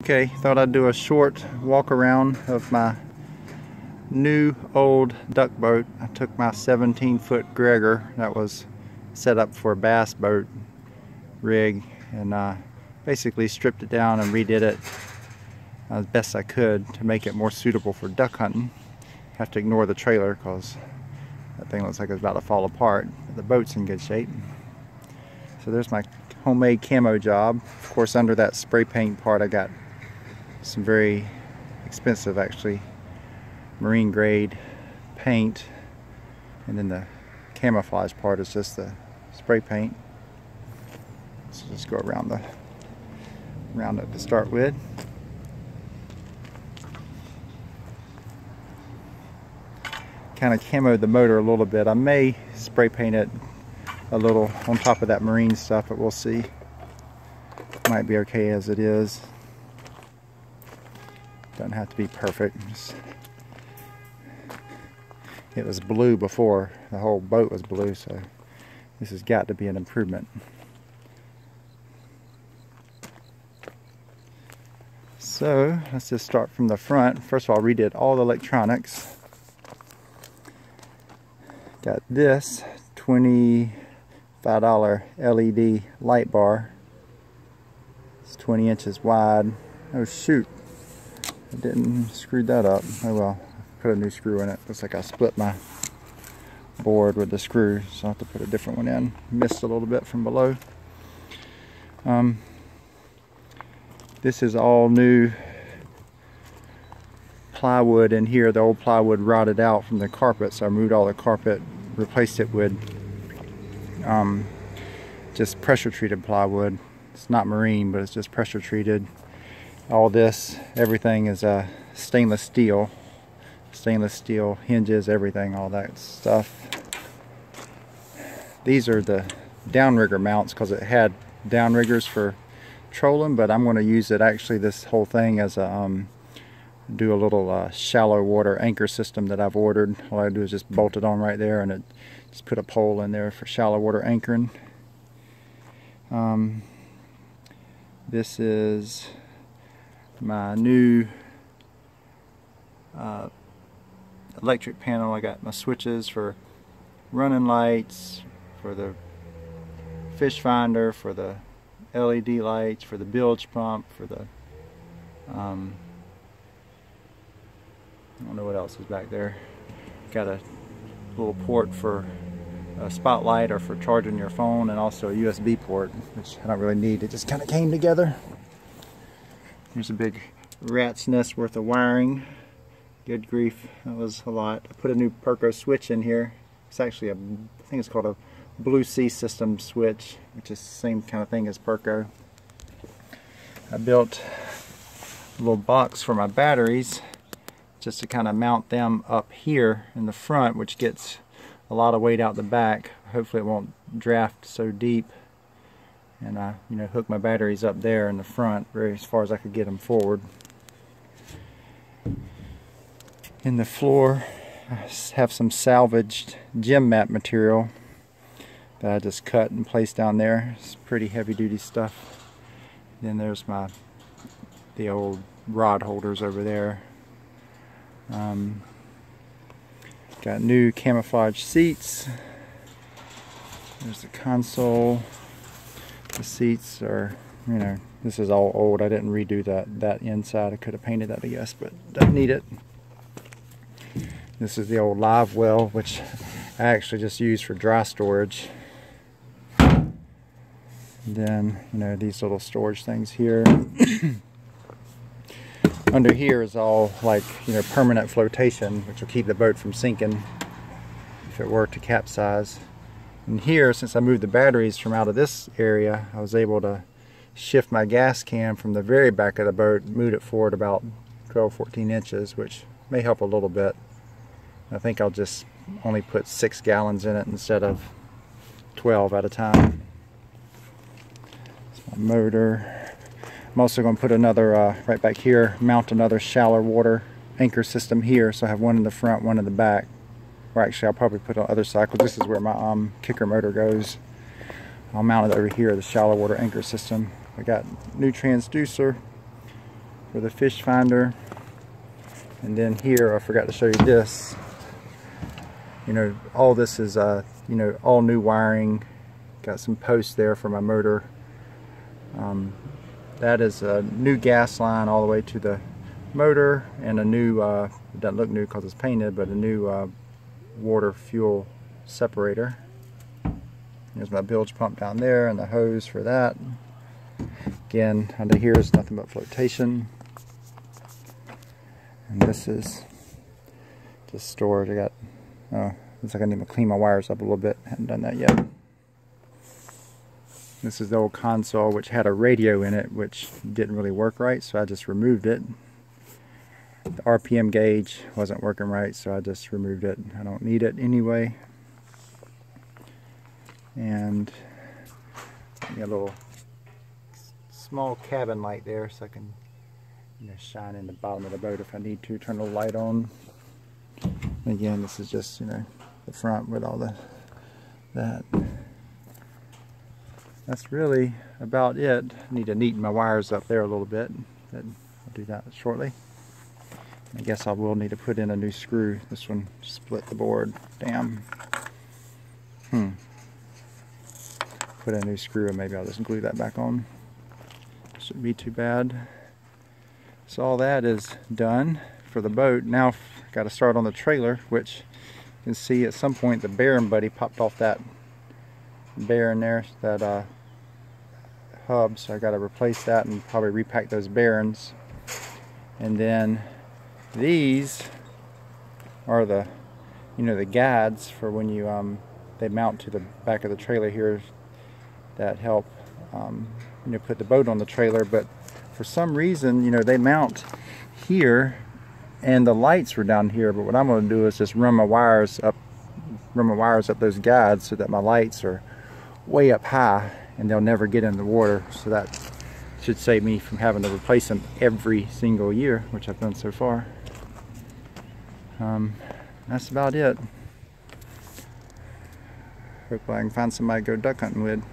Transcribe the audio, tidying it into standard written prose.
Okay, thought I'd do a short walk around of my new old duck boat. I took my 17-foot Gregor that was set up for a bass boat rig and basically stripped it down and redid it as best I could to make it more suitable for duck hunting. Have to ignore the trailer because that thing looks like it's about to fall apart, but the boat's in good shape. So there's my homemade camo job. Of course, under that spray paint part I got some very expensive, actually, marine grade paint, and then the camouflage part is just the spray paint. So just go around it to start with. Kind of camoed the motor a little bit. I may spray paint it a little on top of that marine stuff, but we'll see. Might be okay as it is. Doesn't have to be perfect. It was blue before. The whole boat was blue, so this has got to be an improvement. So let's just start from the front. First of all, I redid all the electronics. Got this $25 LED light bar. It's 20 inches wide. Oh shoot, I didn't screw that up. Oh well, put a new screw in it. Looks like I split my board with the screw, so I'll have to put a different one in. Missed a little bit from below. This is all new plywood in here. The old plywood rotted out from the carpet, so I removed all the carpet, replaced it with just pressure treated plywood. It's not marine, but it's just pressure treated. All this, everything is stainless steel hinges, everything, all that stuff. These are the downrigger mounts because it had downriggers for trolling, but I'm going to use it, actually, this whole thing as a do a little shallow water anchor system that I've ordered. All I do is just bolt it on right there, and it just put a pole in there for shallow water anchoring. This is my new electric panel. I got my switches for running lights, for the fish finder, for the LED lights, for the bilge pump, for the I don't know what else is back there. Got a little port for a spotlight or for charging your phone, and also a USB port, which I don't really need. It just kind of came together. Here's a big rat's nest worth of wiring. Good grief, that was a lot. I put a new Perco switch in here. It's actually I think it's called a Blue Sea System switch, which is the same kind of thing as Perco. I built a little box for my batteries, just to kind of mount them up here in the front, which gets a lot of weight out the back. Hopefully it won't draft so deep. And I, hook my batteries up there in the front, very as far as I could get them forward. In the floor, I have some salvaged gym mat material that I just cut and placed down there. It's pretty heavy-duty stuff. Then there's the old rod holders over there. Got new camouflage seats. There's the console. The seats are, this is all old. I didn't redo that inside. I could have painted that, I guess, but don't need it. This is the old live well, which I actually just use for dry storage. And then, these little storage things here. Under here is all like, permanent flotation, which will keep the boat from sinking if it were to capsize. And here, since I moved the batteries from out of this area, I was able to shift my gas can from the very back of the boat, move it forward about 12-14 inches, which may help a little bit. I think I'll just only put 6 gallons in it instead of 12 at a time. That's my motor. I'm also going to put another, right back here, mount another shallow water anchor system here, so I have one in the front, one in the back. Or actually, I'll probably put on the other side, because this is where my kicker motor goes. I'll mount it over here, the shallow water anchor system. I got new transducer, for the fish finder. And then here, I forgot to show you this. You know, all this is you know, all new wiring. Got some posts there for my motor. That is a new gas line all the way to the motor, and a new, it doesn't look new because it's painted, but a new water fuel separator. There's my bilge pump down there and the hose for that. Again, under here is nothing but flotation. And this is just storage. I got, oh, looks like I need to clean my wires up a little bit. Haven't done that yet. This is the old console, which had a radio in it, which didn't really work right, so I just removed it. The RPM gauge wasn't working right, so I just removed it. I don't need it anyway. And got a little small cabin light there, so I can, you know, shine in the bottom of the boat if I need to. Turn the light on. And again, this is just, you know, the front with all that. That's really about it. I need to neaten my wires up there a little bit. I'll do that shortly. I guess I will need to put in a new screw. This one split the board. Damn. Put in a new screw and maybe I'll just glue that back on. Shouldn't be too bad. So all that is done for the boat. Now I've got to start on the trailer, which you can see at some point the bearing buddy popped off that bearing there, that hub, so I got to replace that and probably repack those bearings. And then these are the, you know, the guides for when you they mount to the back of the trailer here that help you know, put the boat on the trailer. But for some reason, you know, they mount here and the lights were down here, but what I'm going to do is just run my wires up those guides so that my lights are way up high and they'll never get in the water. So that should save me from having to replace them every single year, which I've done so far. That's about it. Hopefully I can find somebody to go duck hunting with.